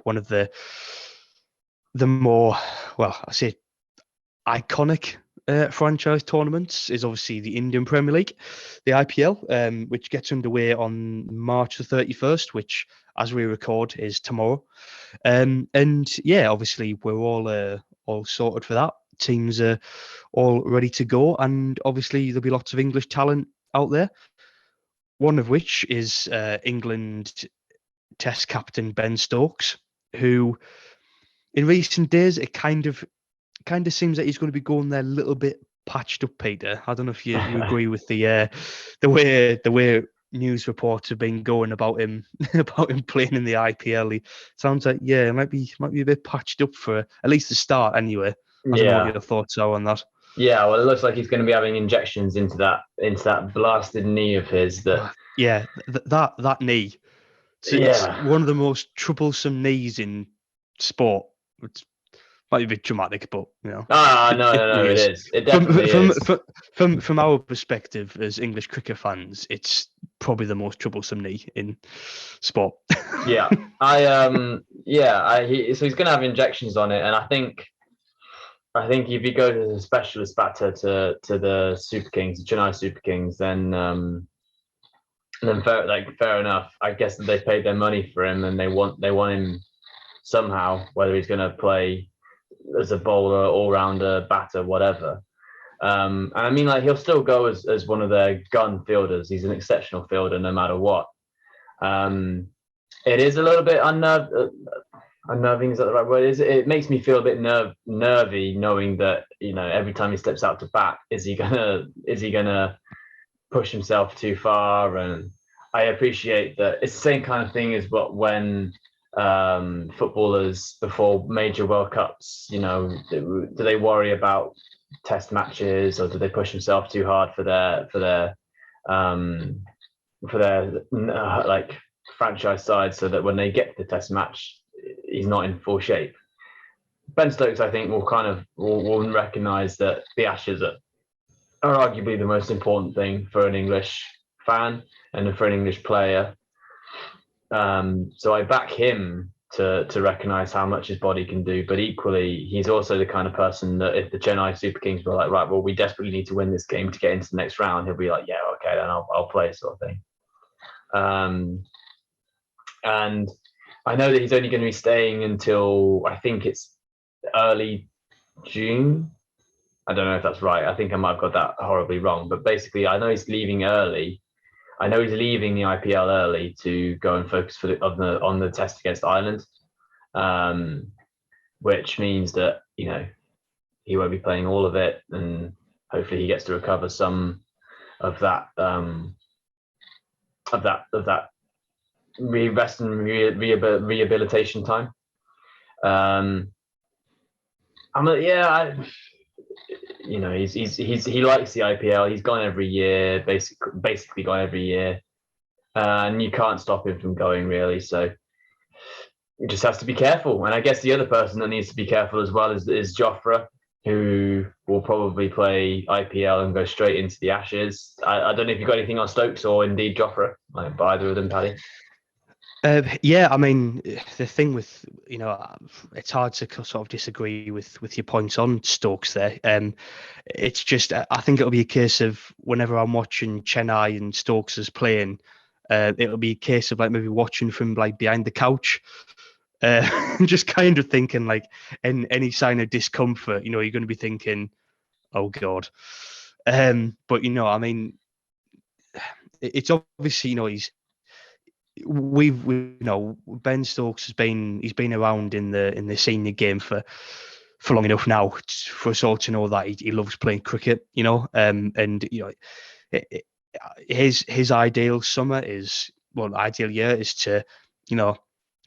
one of the more, well, I say iconic franchise tournaments is obviously the Indian Premier League, the IPL, which gets underway on March the 31st, which, as we record, is tomorrow. And yeah, obviously we're all sorted for that. Teams are all ready to go, and obviously there'll be lots of English talent out there. One of which is England Test captain Ben Stokes, who in recent days it kind of seems that he's going to be going there a little bit patched up, Peter. I don't know if you agree with the way news reports have been going about him playing in the IPL. He sounds like it might be a bit patched up for at least the start anyway. I don't know what your thoughts are on that. Yeah, well, it looks like he's going to be having injections into that blasted knee of his. That that knee. It's one of the most troublesome knees in sport. It's might be a bit dramatic, but no, it is. It definitely is. From our perspective as English cricket fans, it's probably the most troublesome knee in sport. So he's going to have injections on it, and I think if he goes as a specialist batter to the Super Kings, the Chennai Super Kings, then fair enough. I guess that they paid their money for him, and they want him somehow, whether he's going to play as a bowler, all-rounder, batter, whatever. And I mean, like, he'll still go as one of their gun fielders. He's an exceptional fielder no matter what. It is a little bit unnerving, is that the right word? It makes me feel a bit nervy knowing that, every time he steps out to bat, is he gonna push himself too far? And I appreciate that it's the same kind of thing as when footballers before major World Cups, do they worry about test matches, or do they push themselves too hard for their like franchise side, so that when they get to the test match, he's not in full shape? Ben Stokes, I think, will recognise that the Ashes are arguably the most important thing for an English fan and for an English player. So I back him to recognise how much his body can do, but equally, he's also the kind of person that if the Chennai Super Kings were like, right, well, we desperately need to win this game to get into the next round, he'll be like, yeah, okay, then I'll play, sort of thing. And I know that he's only going to be staying until, I think it's early June. I don't know if that's right. I think I might have got that horribly wrong, but basically, I know he's leaving early. I know he's leaving the IPL early to go and focus on the test against Ireland, which means that he won't be playing all of it, and hopefully he gets to recover some of that rest and rehabilitation time. He likes the IPL. He's gone every year, basically gone every year, and you can't stop him from going, really. So he just has to be careful. And I guess the other person that needs to be careful as well is Jofra, who will probably play IPL and go straight into the Ashes. I don't know if you've got anything on Stokes or indeed Jofra, like by either of them, Paddy. I mean, the thing with, it's hard to sort of disagree with your points on Stokes there. It's just, I think it'll be a case of whenever I'm watching Chennai and Stokes is playing, it'll be a case of like maybe watching from like behind the couch, just kind of thinking like, any sign of discomfort, you're going to be thinking, oh God. But, I mean, it's obviously, Ben Stokes he's been around in the senior game for long enough now for us all to know that he loves playing cricket, and his ideal year is to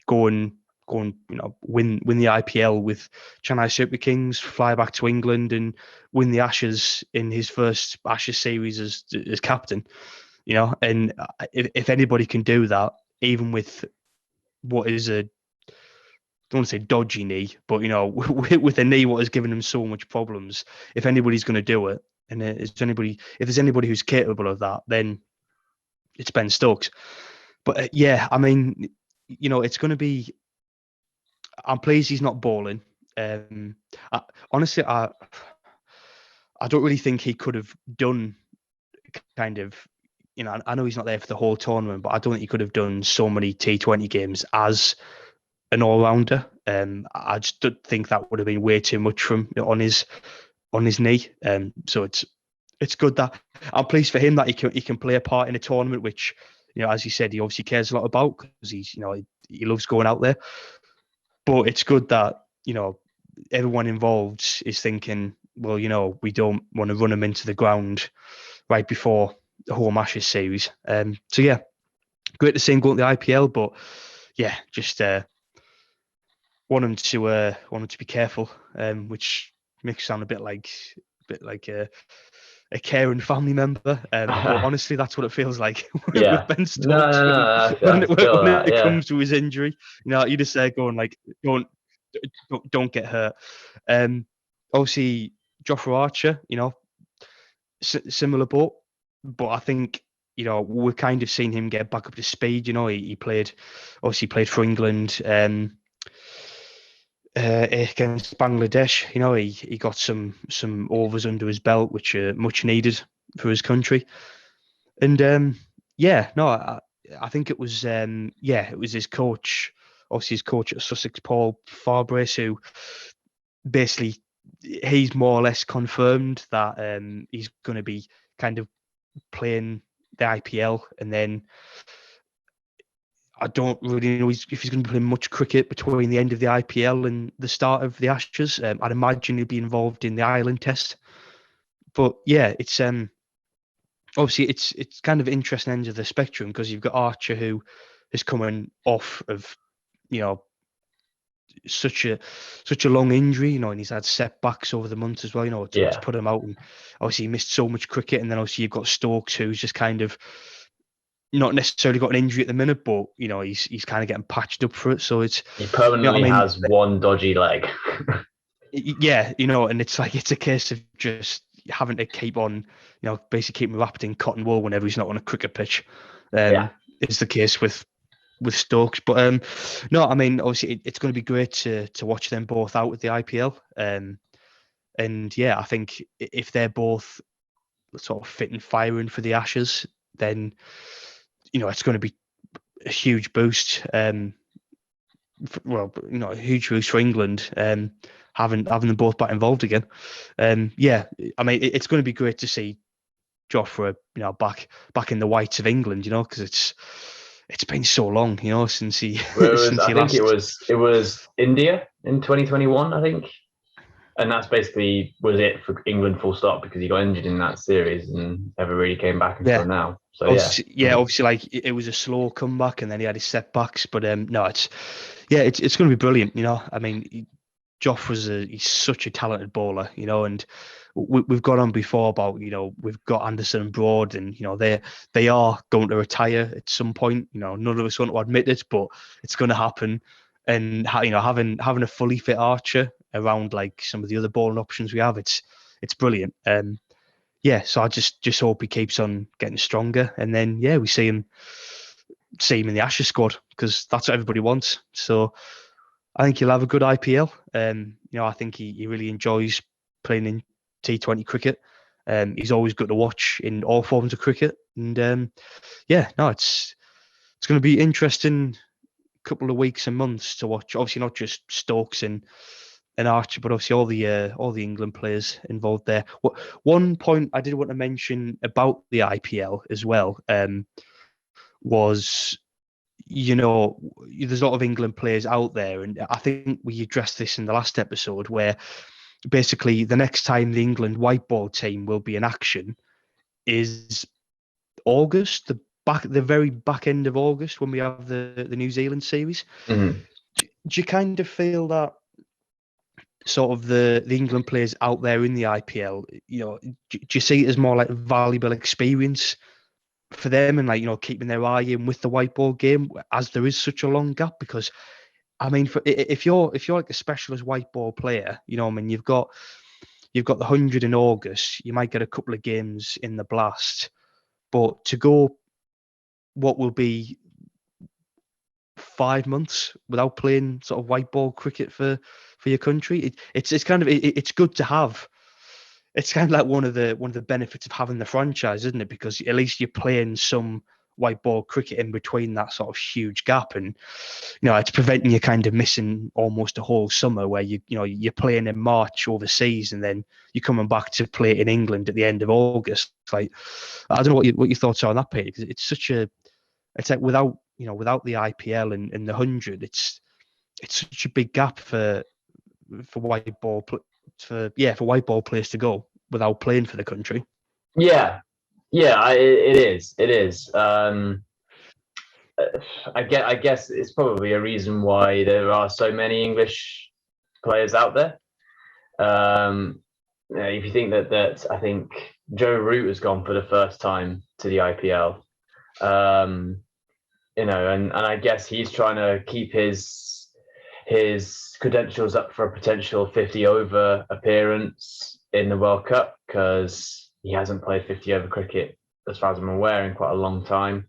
go and win the IPL with Chennai Super Kings, fly back to England and win the Ashes in his first Ashes series as captain. And if anybody can do that, even with what is I don't want to say dodgy knee, but with a knee what has given him so much problems, if anybody's going to do it, and if there's anybody who's capable of that, then it's Ben Stokes. But I mean, it's going to be I'm pleased he's not balling. Honestly, I don't really think he could have done kind of, I know he's not there for the whole tournament, but I don't think he could have done so many T20 games as an all-rounder. I just don't think that would have been way too much from on his knee. So it's good that I'm pleased for him that he can play a part in a tournament, which, as you said, he obviously cares a lot about because he's, he loves going out there. But it's good that, everyone involved is thinking, well, we don't want to run him into the ground right before the home Ashes series. So yeah, great to see him go to the IPL, but yeah, just want him to be careful, which makes it sound a bit like a caring family member. But honestly, that's what it feels like with Ben Stokes when that, it comes to his injury. You just say going like, don't get hurt. Obviously, Jofra Archer, similar boat, but I think we've kind of seen him get back up to speed. He played for England against Bangladesh. He got some overs under his belt, which are much needed for his country. And I think it was it was his coach, obviously his coach at Sussex, Paul Farbrace, who basically he's more or less confirmed that he's going to be kind of playing the IPL, and then I don't really know if he's going to be playing much cricket between the end of the IPL and the start of the Ashes. I'd imagine he'll be involved in the Ireland Test. But yeah, it's obviously it's kind of interesting end of the spectrum because you've got Archer, who is coming off of such a long injury, and he's had setbacks over the months as well, to put him out. And obviously he missed so much cricket, and then obviously you've got Stokes, who's just kind of not necessarily got an injury at the minute, but he's kind of getting patched up for it. So he permanently has one dodgy leg. Yeah, and it's like it's a case of just having to keep on, basically keeping wrapped in cotton wool whenever he's not on a cricket pitch. Is the case with Stokes. But no, I mean, obviously it's going to be great to watch them both out with the IPL. And yeah, I think if they're both sort of fit and firing for the Ashes, then it's going to be a huge boost. A huge boost for England. Having them both back involved again. I mean, it's going to be great to see Jofra, back in the whites of England, because it's been so long, since he. It was India in 2021, I think, and that's basically was it for England, full stop, because he got injured in that series and never really came back until now. So obviously, like it was a slow comeback, and then he had his setbacks. But no, it's going to be brilliant. I mean, he's such a talented bowler, and we've gone on before about, we've got Anderson and Broad, and they are going to retire at some point. None of us want to admit it, but it's going to happen. And having a fully fit Archer around like some of the other bowling options we have, it's brilliant. So I just hope he keeps on getting stronger, and then we see him in the Ashes squad, because that's what everybody wants. So I think he'll have a good IPL. I think he really enjoys playing in T20 cricket. He's always good to watch in all forms of cricket. And it's going to be interesting couple of weeks and months to watch. Obviously, not just Stokes and Archer, but obviously all the England players involved there. One point I did want to mention about the IPL as well was, there's a lot of England players out there, and I think we addressed this in the last episode, where basically the next time the England white ball team will be in action is August, the very back end of August, when we have the New Zealand series. Mm-hmm. Do you kind of feel that sort of the England players out there in the IPL, do you see it as more like valuable experience for them, and like, keeping their eye in with the white ball game, as there is such a long gap? Because I mean, if you're like a specialist white ball player, I mean, you've got the 100 in August, you might get a couple of games in the Blast, but to go what will be 5 months without playing sort of white ball cricket for your country. It's kind of it's good to have. It's kind of like one of the benefits of having the franchise, isn't it? Because at least you're playing some white ball cricket in between that sort of huge gap, and it's preventing you kind of missing almost a whole summer where you're playing in March overseas and then you're coming back to play in England at the end of August. Like, I don't know what your thoughts are on that, Peter, because it's like without the IPL and the 100, it's such a big gap for white ball for white ball players to go without playing for the country. Yeah, it is. It is. I guess it's probably a reason why there are so many English players out there. If you think that I think Joe Root has gone for the first time to the IPL. And I guess he's trying to keep his credentials up for a potential 50 over appearance in the World Cup, because he hasn't played 50 over cricket, as far as I'm aware, in quite a long time.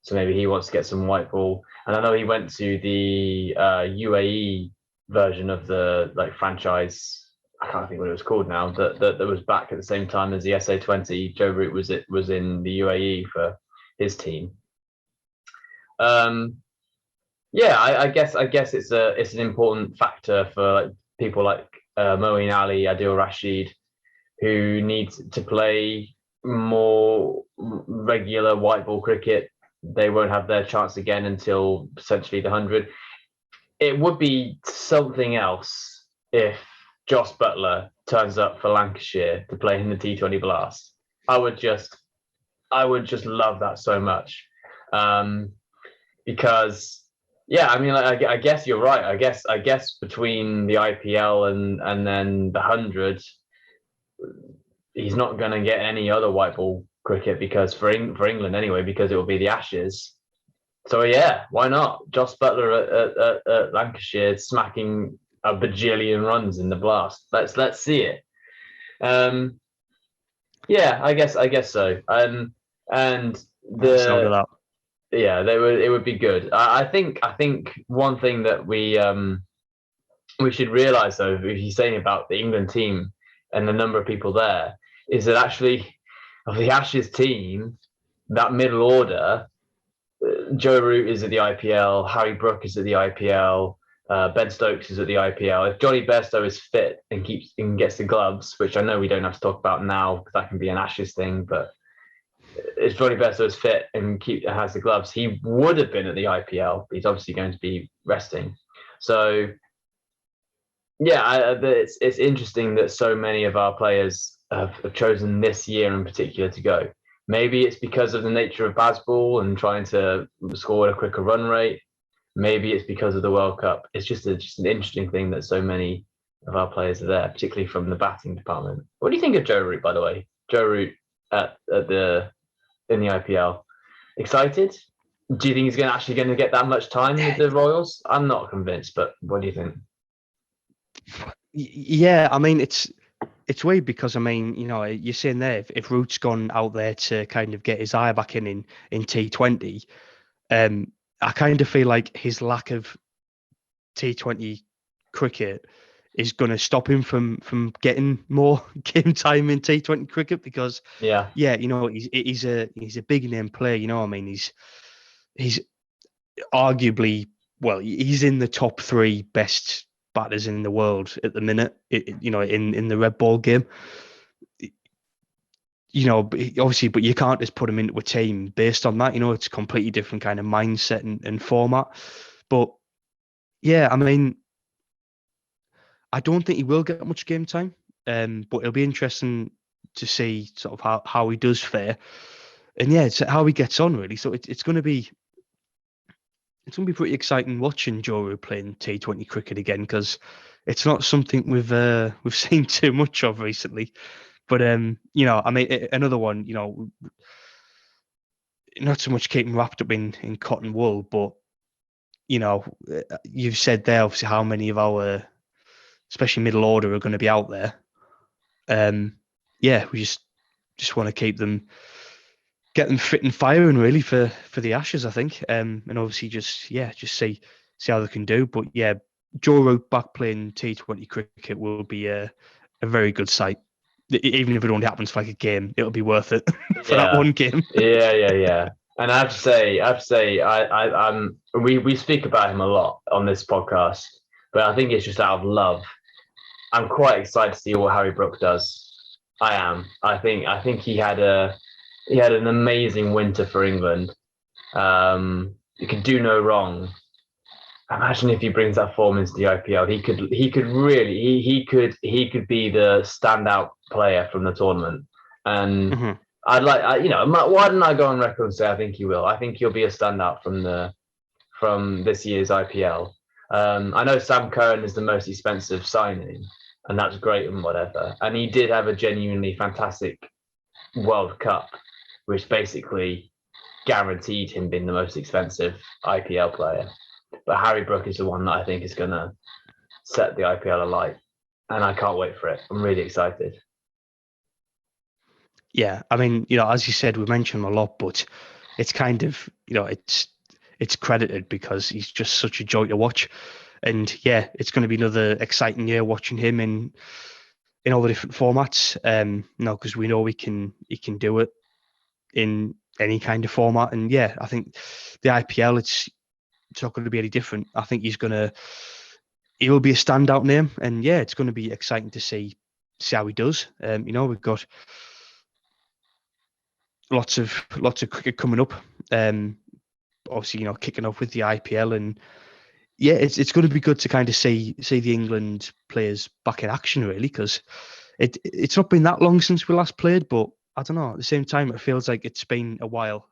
So maybe he wants to get some white ball. And I know he went to the UAE version of the franchise. I can't think what it was called now. That was back at the same time as the SA20. Joe Root was in the UAE for his team. I guess it's an important factor for people like Moeen Ali, Adil Rashid, who need to play more regular white ball cricket. They won't have their chance again until potentially the 100. It would be something else if Jos Buttler turns up for Lancashire to play in the T20 Blast. I would just love that so much. Because I guess you're right. I guess between the IPL and then the 100, he's not going to get any other white ball cricket, because for England anyway, because it will be the Ashes. So yeah, why not? Jos Buttler at Lancashire smacking a bajillion runs in the Blast. Let's see it. I guess so. And the it would be good. I think one thing that we should realise, though, if you're saying about the England team and the number of people there, is that actually of the Ashes team, that middle order, Joe Root is at the IPL, Harry Brook is at the IPL, Ben Stokes is at the IPL. If Johnny Bairstow is fit and gets the gloves, which I know we don't have to talk about now because that can be an Ashes thing, but if Johnny Bairstow is fit and has the gloves, he would have been at the IPL, but he's obviously going to be resting. So it's interesting that so many of our players have chosen this year in particular to go. Maybe it's because of the nature of Bazball and trying to score at a quicker run rate. Maybe it's because of the World Cup. It's just an interesting thing that so many of our players are there, particularly from the batting department. What do you think of Joe Root, by the way? Joe Root in the IPL. Excited? Do you think he's actually going to get that much time with the Royals? I'm not convinced, but what do you think? Yeah, I mean, it's weird because, I mean, you're saying there, if Root's gone out there to kind of get his eye back in T20, I kind of feel like his lack of T20 cricket is going to stop him from getting more game time in T20 cricket, because he's a big name player. I mean, he's arguably, well, he's in the top 3 best batters in the world at the minute, in the red ball game. Obviously, but you can't just put him into a team based on that. It's a completely different kind of mindset and format. But yeah, I mean, I don't think he will get much game time. But it'll be interesting to see sort of how he does fare, and it's how he gets on, really. So it's going to be pretty exciting watching Joe Root playing T20 cricket again, because it's not something we've seen too much of recently. But I mean, another one, not so much keeping wrapped up in cotton wool, but you've said there obviously how many of our, especially middle order, are going to be out there. We just want to keep them get them fit and firing really for the Ashes, I think. And obviously just see how they can do. But yeah, Joe Root back playing T20 cricket will be a very good sight. Even if it only happens for like a game, it'll be worth it for that Yeah, one game. yeah. And I have to say, we speak about him a lot on this podcast, but I think it's just out of love. I'm quite excited to see what Harry Brook does. I am. I think he had an amazing winter for England. He could do no wrong. Imagine if he brings that form into the IPL. He could be the standout player from the tournament. And Mhm. why didn't I go on record and say I think he will? I think he'll be a standout from this year's IPL. I know Sam Curran is the most expensive signing, and that's great and whatever. And he did have a genuinely fantastic World Cup, which basically guaranteed him being the most expensive IPL player. But Harry Brook is the one that I think is going to set the IPL alight, and I can't wait for it. I'm really excited. Yeah, I mean, as you said, we mention him a lot, but it's kind of, it's credited because he's just such a joy to watch. And yeah, it's going to be another exciting year watching him in all the different formats. Because we know he can do it in any kind of format. And yeah, I think the IPL, it's not going to be any different. I think he will be a standout name, and yeah, it's going to be exciting to see how he does. We've got lots of cricket coming up. Obviously, kicking off with the IPL, and yeah, it's going to be good to kind of see the England players back in action, really, because it's not been that long since we last played, but I don't know. At the same time, it feels like it's been a while.